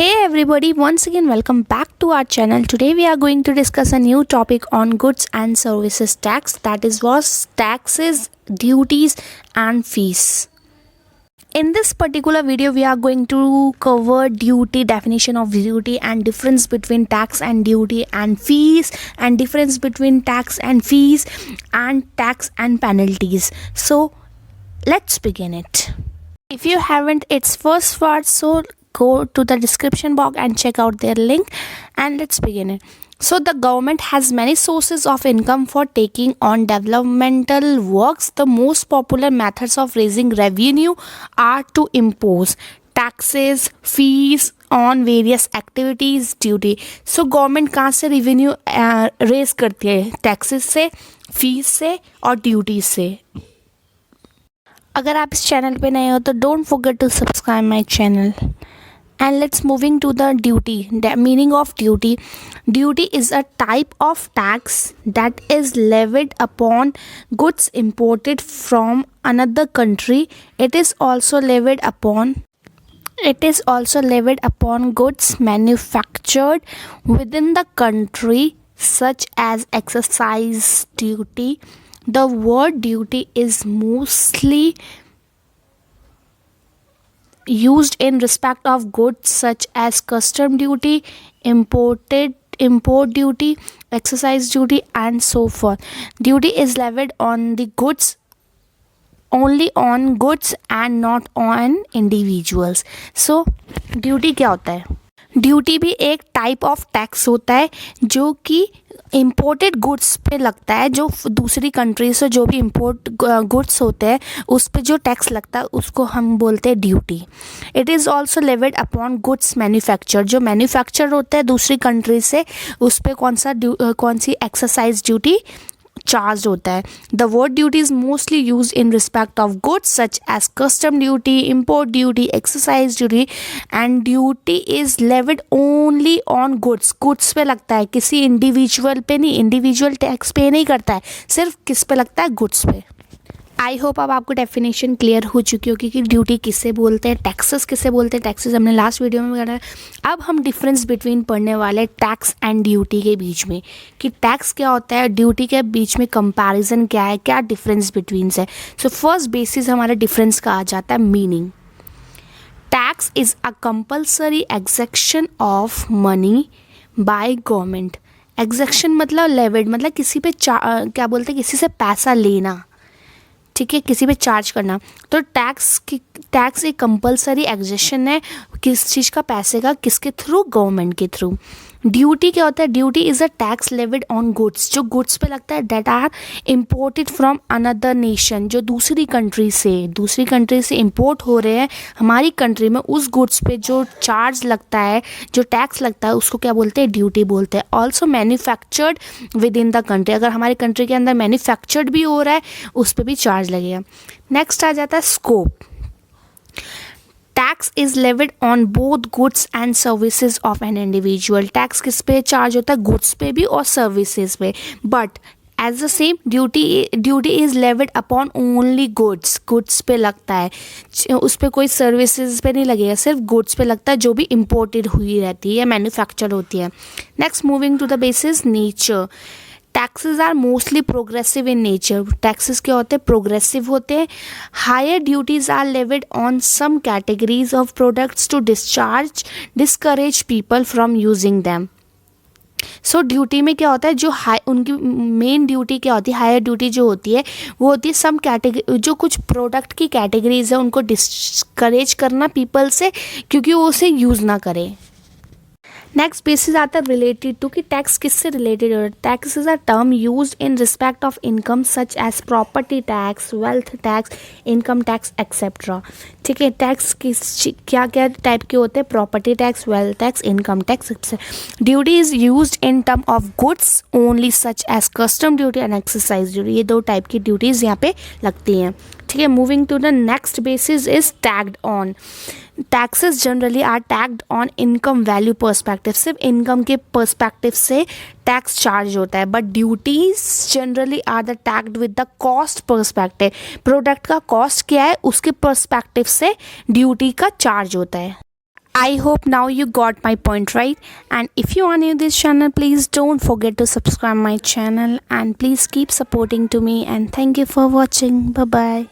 Hey everybody, once again welcome back to our channel. Today we are going to discuss a new topic on goods and services tax, that is was taxes, duties and fees. In this particular video we are going to cover duty, definition of duty and difference between tax and duty and fees, and difference between tax and fees and tax and penalties. So let's begin it. If you haven't, it's first part, so go to the description box and check out their link, and let's begin it. So the government has many sources of income for taking on developmental works. The most popular methods of raising revenue are to impose taxes, fees on various activities, duty. So government कहाँ से revenue raise करती है? Taxes से, fees से और duties से. अगर आप इस चैनल पे नए हो तो don't forget to subscribe my channel. And let's moving to the duty. The meaning of duty. Duty is a type of tax that is levied upon goods imported from another country. It is also levied upon goods manufactured within the country, such as excise duty. The word duty is mostly used in respect of goods such as custom duty, import duty, excise duty and so forth. Duty is levied on the goods, only on goods and not on individuals. So duty क्या होता है? Duty भी एक type of tax होता है जो कि imported goods पे लगता है. जो दूसरी कंट्री से जो भी इम्पोर्ट गुड्स होते हैं उस पे जो टैक्स लगता है उसको हम बोलते हैं duty. It is also levied upon goods manufacture. जो मैन्युफैक्चर होता है दूसरी कंट्री से उस पर कौन सी एक्साइज ड्यूटी चार्ज होता है. The word duty is mostly use in respect of goods such as custom duty, import duty, excise duty. And duty is levied only on goods. Goods पे लगता है, किसी इंडिविजुअल पे नहीं. इंडिविजुअल टैक्स पे नहीं करता है, सिर्फ किस पे लगता है? गुड्स पे. आई होप अब आपको डेफिनेशन क्लियर हो चुकी होगी कि ड्यूटी किसे बोलते हैं, टैक्सेस किसे बोलते हैं. टैक्सेस हमने लास्ट वीडियो में बताया. अब हम डिफरेंस बिटवीन पढ़ने वाले टैक्स एंड ड्यूटी के बीच में, कि टैक्स क्या होता है, ड्यूटी के बीच में कंपैरिजन क्या है, क्या डिफरेंस बिटवीन है. सो फर्स्ट बेसिस हमारा डिफरेंस का आ जाता है meaning. Tax is a compulsory exaction of money by government. Exaction मतलब लेविड, मतलब किसी पे क्या बोलते हैं, किसी से पैसा लेना. ठीक है, किसी पे चार्ज करना. तो टैक्स एक कंपलसरी एग्जेक्शन है किस चीज़ का? पैसे का. किसके थ्रू? गवर्नमेंट के थ्रू. ड्यूटी क्या होता है? Duty is a tax levied on goods. जो गुड्स पे लगता है that are imported from another nation. जो दूसरी कंट्री से इम्पोर्ट हो रहे हैं हमारी कंट्री में, उस गुड्स पे जो चार्ज लगता है, जो टैक्स लगता है, उसको क्या बोलते हैं? ड्यूटी बोलते हैं. Also manufactured with in the country. अगर हमारी कंट्री के अंदर मैन्युफैक्चर्ड भी हो रहा है उस पर भी चार्ज लगेगा. नेक्स्ट आ जाता है scope. Tax is levied on both goods and services of an individual. Tax किस पे चार्ज होता है? गुड्स पे भी और सर्विसेज पे. But as the same duty is levied upon only goods. Goods पे लगता है, उस पर कोई सर्विसेज पे नहीं लगेगा, सिर्फ गुड्स पे लगता है जो भी इम्पोर्टेड हुई रहती है या मैन्युफैक्चर होती है. Next moving to the basis nature. Taxes are mostly progressive in nature. Taxes क्या होते हैं? प्रोग्रेसिव होते हैं. Higher duties are levied on some categories of products to discourage people from using them. So duty में क्या होता है, जो उनकी मेन ड्यूटी क्या होती है? हायर ड्यूटी जो होती है वो होती है सम कैटेगरी, जो कुछ प्रोडक्ट की कैटेगरीज है उनको डिस्करेज करना पीपल से, क्योंकि वो उसे यूज़ ना करें. नेक्स्ट बेसिस आता है रिलेटेड टू, कि टैक्स किससे रिलेटेड है. Tax is a term used in respect of income such as property tax, wealth tax, income tax etcetera. ठीक है, टैक्स क्या क्या टाइप के होते हैं? Property tax, wealth tax, income tax. Duty is used in term of goods only such as custom duty and excise duty. ये दो type की ड्यूटीज़ यहाँ पे लगती हैं. ठीक है, moving to the next basis is tagged on. Taxes generally are tagged on income value perspective. सिर्फ इनकम के पर्सपेक्टिव से टैक्स चार्ज होता है. But duties generally are the tagged with the cost perspective. Product का cost क्या है उसके perspective से ड्यूटी का चार्ज होता है. I hope now you got my point, right? And if you are new to this channel, please don't forget to subscribe my channel and please keep supporting to me, and thank you for watching. Bye bye.